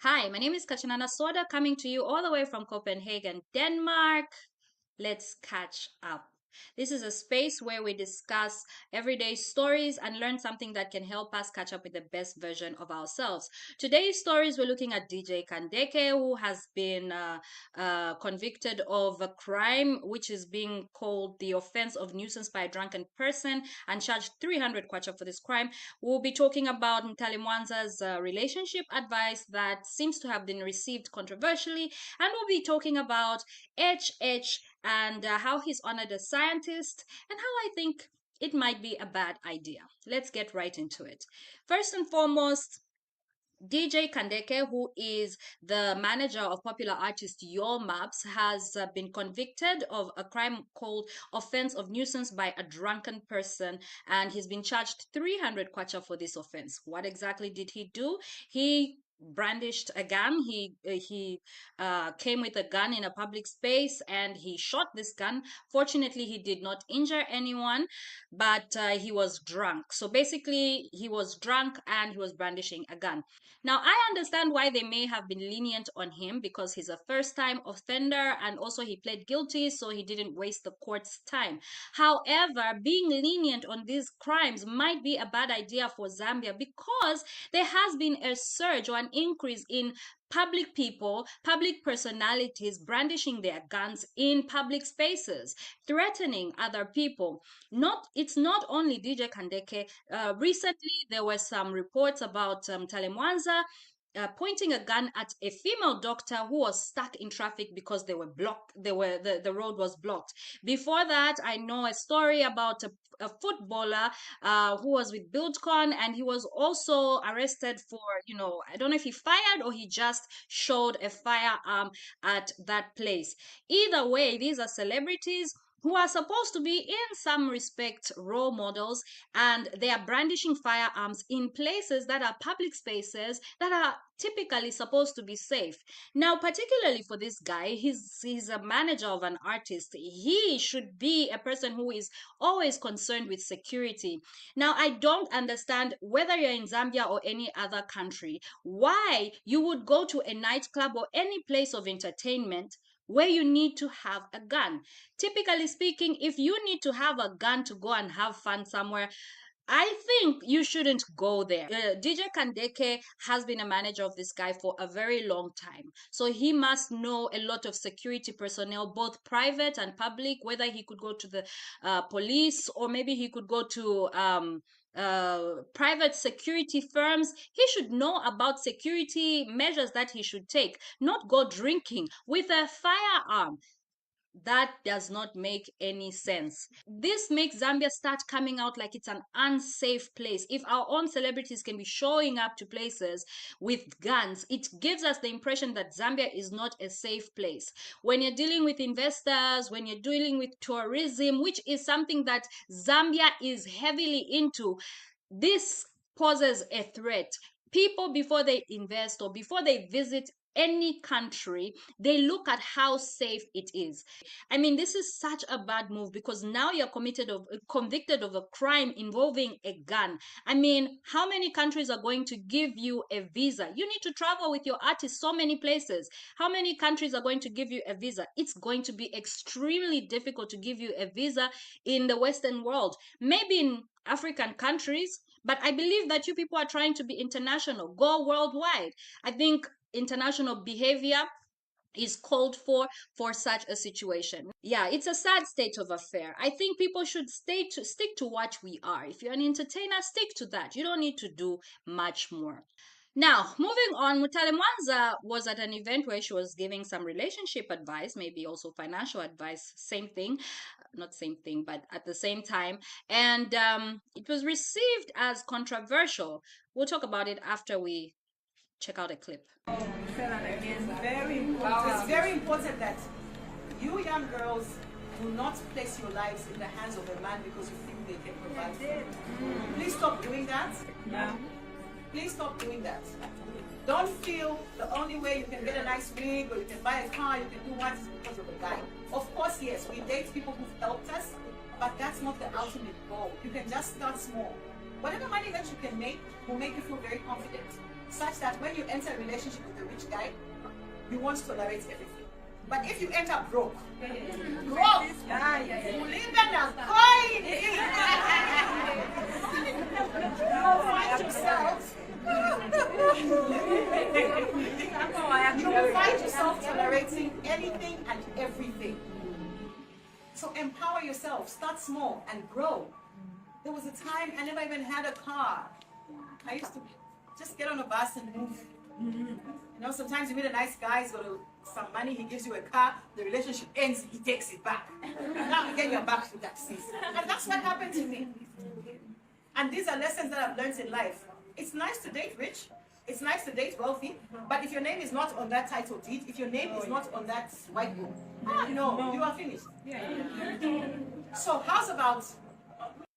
Hi, my name is Kachanana Soda coming to you all the way from Copenhagen, Denmark. Let's catch up. This is a space where we discuss everyday stories and learn something that can help us catch up with the best version of ourselves. Today's stories, we're looking at DJ Kandeke, who has been convicted of a crime which is being called the offense of nuisance by a drunken person and charged 300 kwacha for this crime. We'll be talking about Mutale Mwanzas relationship advice that seems to have been received controversially, and we'll be talking about HH and how he's honored as scientist and how I think it might be a bad idea. Let's get right into it. First and foremost, DJ Kandeke, who is the manager of popular artist Your Maps, has been convicted of a crime called offense of nuisance by a drunken person, and he's been charged 300 kwacha for this offense. What exactly did he do? He brandished a gun. He came with a gun in a public space and he shot this gun. Fortunately, he did not injure anyone, but he was drunk. So basically, he was drunk and he was brandishing a gun. Now, I understand why they may have been lenient on him because he's a first time offender and also he pled guilty, so he didn't waste the court's time. However, being lenient on these crimes might be a bad idea for Zambia because there has been a surge or an increase in public people, public personalities brandishing their guns in public spaces, threatening other people. It's not only DJ Kandeke. Recently, there were some reports about Mutale Mwanza pointing a gun at a female doctor who was stuck in traffic because they were blocked. The road was blocked. Before that, I know a story about a footballer who was with BuildCon and he was also arrested for, I don't know if he fired or he just showed a firearm at that place. Either way, these are celebrities who are supposed to be, in some respect, role models, and they are brandishing firearms in places that are public spaces that are typically supposed to be safe. Now, particularly for this guy, he's a manager of an artist. He should be a person who is always concerned with security. Now, I don't understand whether you're in Zambia or any other country, why you would go to a nightclub or any place of entertainment where you need to have a gun. Typically speaking, if you need to have a gun to go and have fun somewhere, I think you shouldn't go there. DJ Kandeke has been a manager of this guy for a very long time. So he must know a lot of security personnel, both private and public, whether he could go to the police or maybe he could go to private security firms. He should know about security measures that he should take, not go drinking with a firearm. That does not make any sense. This makes Zambia start coming out like it's an unsafe place. If our own celebrities can be showing up to places with guns, it gives us the impression that Zambia is not a safe place. When you're dealing with investors, when you're dealing with tourism, which is something that Zambia is heavily into, this poses a threat. People, before they invest or before they visit any country, they look at how safe it is. I mean, this is such a bad move because now you're convicted of a crime involving a gun. I mean, how many countries are going to give you a visa? You need to travel with your artist so many places. How many countries are going to give you a visa? It's going to be extremely difficult to give you a visa in the Western world. Maybe in African countries, but I believe that you people are trying to be international, go worldwide. I think international behavior is called for such a situation. Yeah, it's a sad state of affair. I think people should stick to what we are. If you're an entertainer, stick to that. You don't need to do much more. Now, moving on, Mutale Mwanza was at an event where she was giving some relationship advice, maybe also financial advice, same thing, not same thing, but at the same time. And it was received as controversial. We'll talk about it after we check out a clip. Again, very important. It's very important that you young girls do not place your lives in the hands of a man because you think they can provide for you. Please stop doing that. Yeah. Please stop doing that. Don't feel the only way you can get a nice rig or you can buy a car, you can do what is because of a guy. Of course, yes, we date people who've helped us, but that's not the ultimate goal. You can just start small. Whatever money that you can make will make you feel very confident. such that when you enter a relationship with a rich guy, you want to tolerate everything. But if you end up broke, you live in a coin. You'll find yourself. You will find yourself tolerating anything and everything. So empower yourself. Start small and grow. There was a time I never even had a car. I used to just get on a bus and move. You know, sometimes you meet a nice guy, he's got some money, he gives you a car, the relationship ends, he takes it back. Now again, you're back to taxis. And that's what happened to me. And these are lessons that I've learned in life. It's nice to date rich, it's nice to date wealthy, but if your name is not on that title deed, if your name is not on that white book, no, you are finished. So how's about...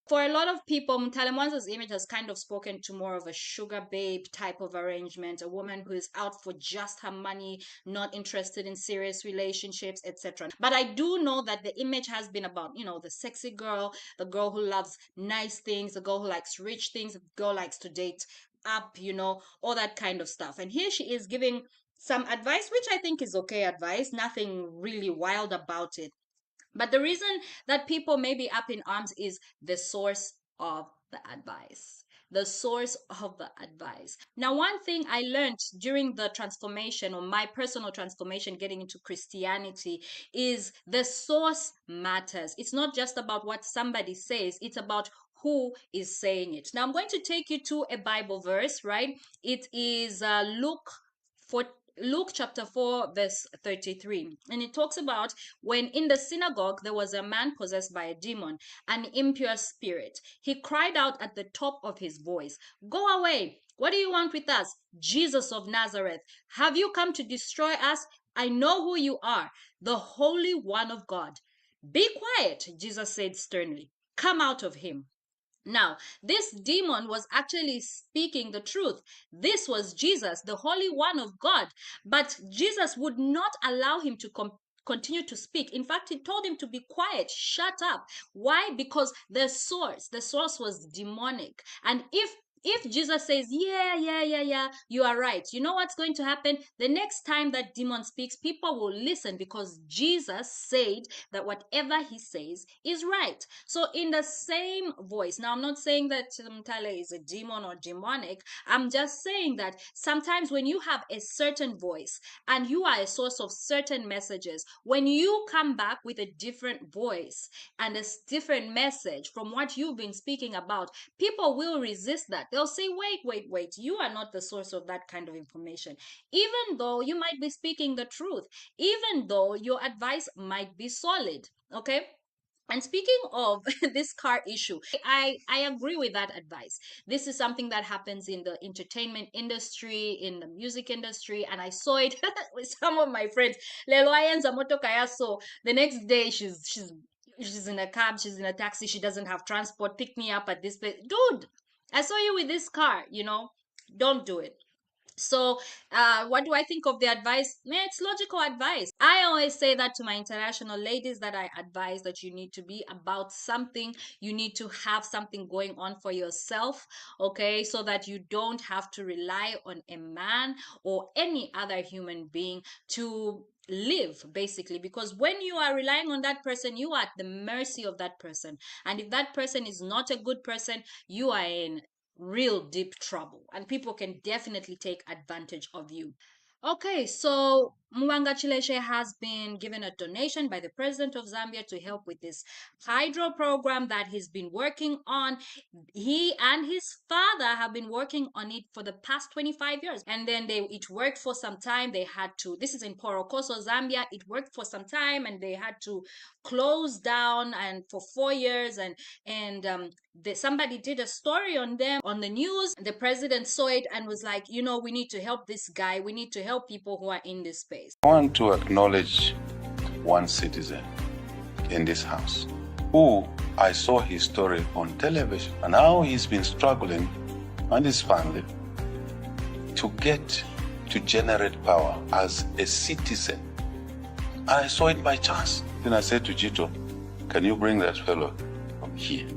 For a lot of people, Mutale Mwanzas' image has kind of spoken to more of a sugar babe type of arrangement, a woman who is out for just her money, not interested in serious relationships, etc. But I do know that the image has been about, you know, the sexy girl, the girl who loves nice things, the girl who likes rich things, the girl likes to date up, you know, all that kind of stuff. And here she is giving some advice, which I think is okay advice, nothing really wild about it. But the reason that people may be up in arms is the source of the advice. The source of the advice. Now, one thing I learned during the transformation, or my personal transformation getting into Christianity, is the source matters. It's not just about what somebody says, it's about who is saying it. Now, I'm going to take you to a Bible verse, right? It is Luke chapter 4 verse 33, and it talks about when in the synagogue there was a man possessed by a demon, an impure spirit. He cried out at the top of his voice, "Go away! What do you want with us, Jesus of Nazareth? Have you come to destroy us? I know who you are, the Holy One of God." "Be quiet," Jesus said sternly. "Come out of him." Now, this demon was actually speaking the truth. This was Jesus, the Holy One of God. But Jesus would not allow him to continue to speak. In fact, he told him to be quiet, shut up. Why? Because the source was demonic. And if Jesus says, yeah, you are right, you know what's going to happen? The next time that demon speaks, people will listen because Jesus said that whatever he says is right. So in the same voice, now I'm not saying that Mutale is a demon or demonic. I'm just saying that sometimes when you have a certain voice and you are a source of certain messages, when you come back with a different voice and a different message from what you've been speaking about, people will resist that. They'll say, wait, you are not the source of that kind of information. Even though you might be speaking the truth, even though your advice might be solid, okay? And speaking of this car issue, I agree with that advice. This is something that happens in the entertainment industry, in the music industry, and I saw it with some of my friends. So the next day she's in a cab, she's in a taxi, she doesn't have transport, pick me up at this place. Dude, I saw you with this car, you know, don't do it. So what do I think of the advice? Man, it's logical advice. I always say that to my international ladies, that I advise that you need to be about something. You need to have something going on for yourself, okay? So that you don't have to rely on a man or any other human being to live, basically. Because when you are relying on that person, you are at the mercy of that person. And if that person is not a good person, you are in real deep trouble, and people can definitely take advantage of you. Okay, so Mwanga Chileshe has been given a donation by the president of Zambia to help with this hydro program that he's been working on. He and his father have been working on it for the past 25 years. And then it worked for some time. They had to, this is in Porokoso, Zambia. It worked for some time and they had to close down and for 4 years. And somebody did a story on them on the news. The president saw it and was like, you know, we need to help this guy. We need to help people who are in this space. I want to acknowledge one citizen in this house who I saw his story on television and how he's been struggling and his family to get to generate power as a citizen. And I saw it by chance. Then I said to Jito, can you bring that fellow from here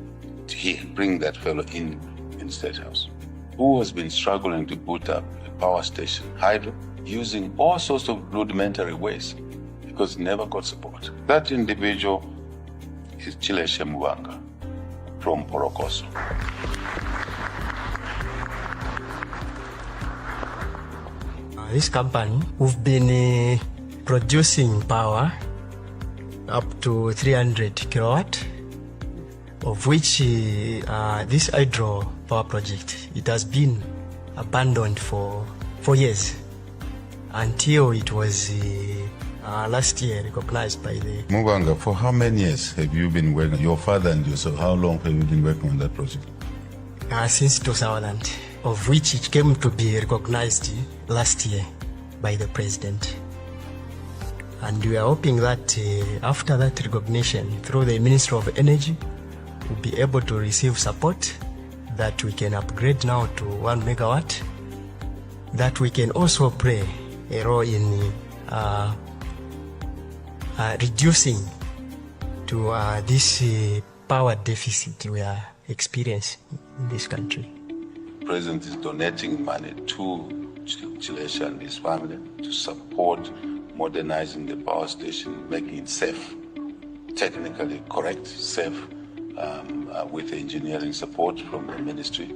to here? Bring that fellow in State House, who has been struggling to put up a power station, hydro, using all sorts of rudimentary ways because he never got support. That individual is Chileshe Mwanga from Porokoso. This company, we've been producing power up to 300 kilowatt, of which this hydro power project, it has been abandoned for 4 years until it was last year recognized by the... Mwanga, for how many years have you been working, your father and yourself, how long have you been working on that project? Since 2000, of which it came to be recognized last year by the president. And we are hoping that after that recognition through the Ministry of Energy, we'll be able to receive support that we can upgrade now to 1 megawatt, that we can also play a role in reducing to this power deficit we are experiencing in this country. The president is donating money to Chileshe and his family to support modernizing the power station, making it safe, technically correct, safe, with engineering support from the ministry,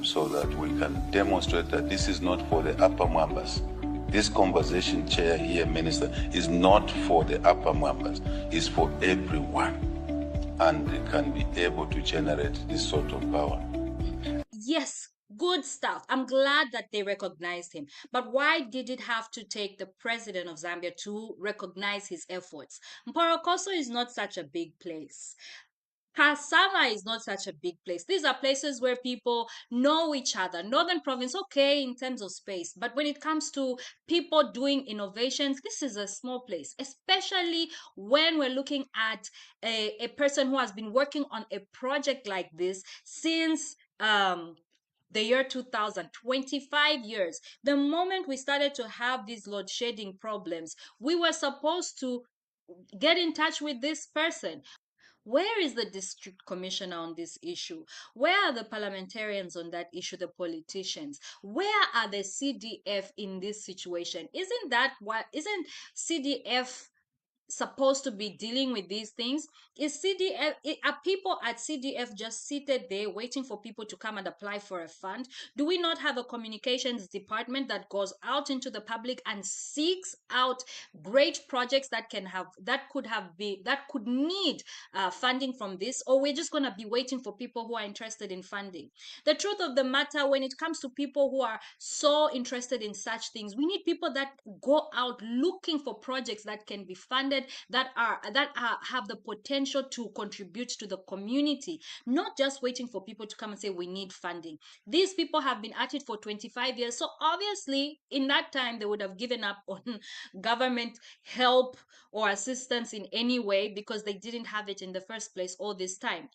so that we can demonstrate that this is not for the upper Mwanzas. This conversation, Chair here, Minister, is not for the upper Mwanzas, it's for everyone. And they can be able to generate this sort of power. Yes, good stuff. I'm glad that they recognized him. But why did it have to take the president of Zambia to recognize his efforts? Mporokoso is not such a big place. Kasama is not such a big place. These are places where people know each other. Northern Province, okay, in terms of space. But when it comes to people doing innovations, this is a small place, especially when we're looking at a person who has been working on a project like this since the year 2000, 25 years. The moment we started to have these load shedding problems, we were supposed to get in touch with this person. Where is the district commissioner on this issue? Where are the parliamentarians on that issue, the politicians? Where are the CDF in this situation? Isn't CDF supposed to be dealing with these things? Are people at CDF just seated there waiting for people to come and apply for a fund? Do we not have a communications department that goes out into the public and seeks out great projects that could need funding from this? Or we're just going to be waiting for people who are interested in funding? The truth of the matter, when it comes to people who are so interested in such things, we need people that go out looking for projects that can be funded, that have the potential to contribute to the community, not just waiting for people to come and say we need funding. These people have been at it for 25 years, so obviously in that time they would have given up on government help or assistance in any way, because they didn't have it in the first place all this time.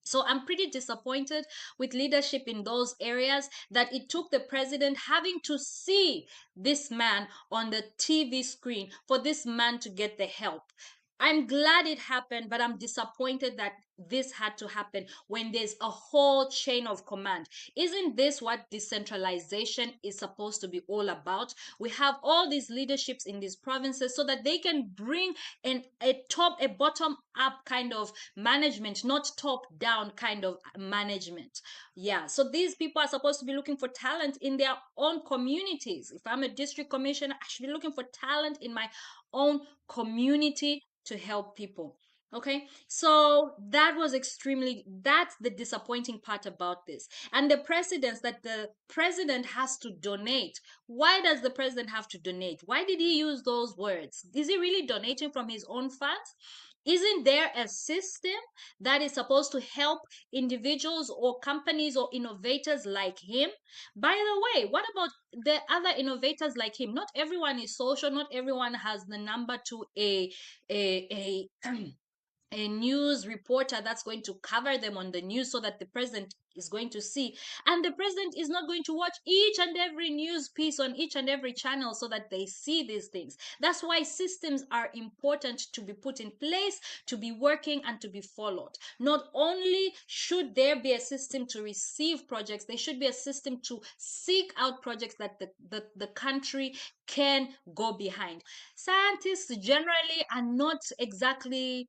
So I'm pretty disappointed with leadership in those areas, that it took the president having to see this man on the TV screen for this man to get the help. I'm glad it happened, but I'm disappointed that this had to happen when there's a whole chain of command. Isn't this what decentralization is supposed to be all about? We have all these leaderships in these provinces so that they can bring a bottom up kind of management, not top down kind of management. Yeah, so these people are supposed to be looking for talent in their own communities. If I'm a district commissioner, I should be looking for talent in my own community to help people. Okay, so that's the disappointing part about this. And the precedence that the president has to donate. Why does the president have to donate? Why did he use those words? Is he really donating from his own funds? Isn't there a system that is supposed to help individuals or companies or innovators like him? By the way, what about the other innovators like him? Not everyone is social, not everyone has the number to a a news reporter that's going to cover them on the news so that the president is going to see. And the president is not going to watch each and every news piece on each and every channel so that they see these things. That's why systems are important to be put in place, to be working, and to be followed. Not only should there be a system to receive projects, there should be a system to seek out projects that the country can go behind. Scientists generally are not exactly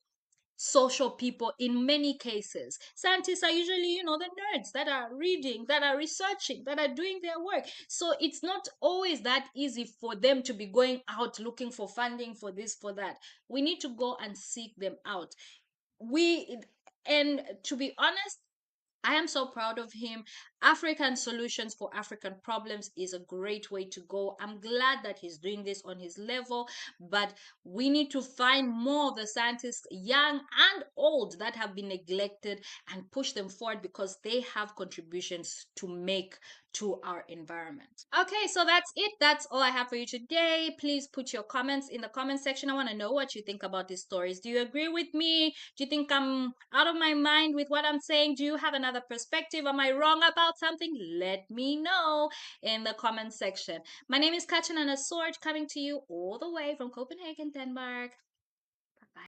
social people in many cases. Scientists are usually, the nerds that are reading, that are researching, that are doing their work. So it's not always that easy for them to be going out looking for funding for this, for that. We need to go and seek them out. And to be honest, I am so proud of him. African solutions for African problems is a great way to go. I'm glad that he's doing this on his level, but we need to find more of the scientists, young and old, that have been neglected and push them forward because they have contributions to make to our environment. Okay, so that's it. That's all I have for you today. Please put your comments in the comment section. I want to know what you think about these stories. Do you agree with me? Do you think I'm out of my mind with what I'm saying? Do you have another perspective? Am I wrong about something? Let me know in the comment section. My name is Kachup and a sword, coming to you all the way from Copenhagen, Denmark.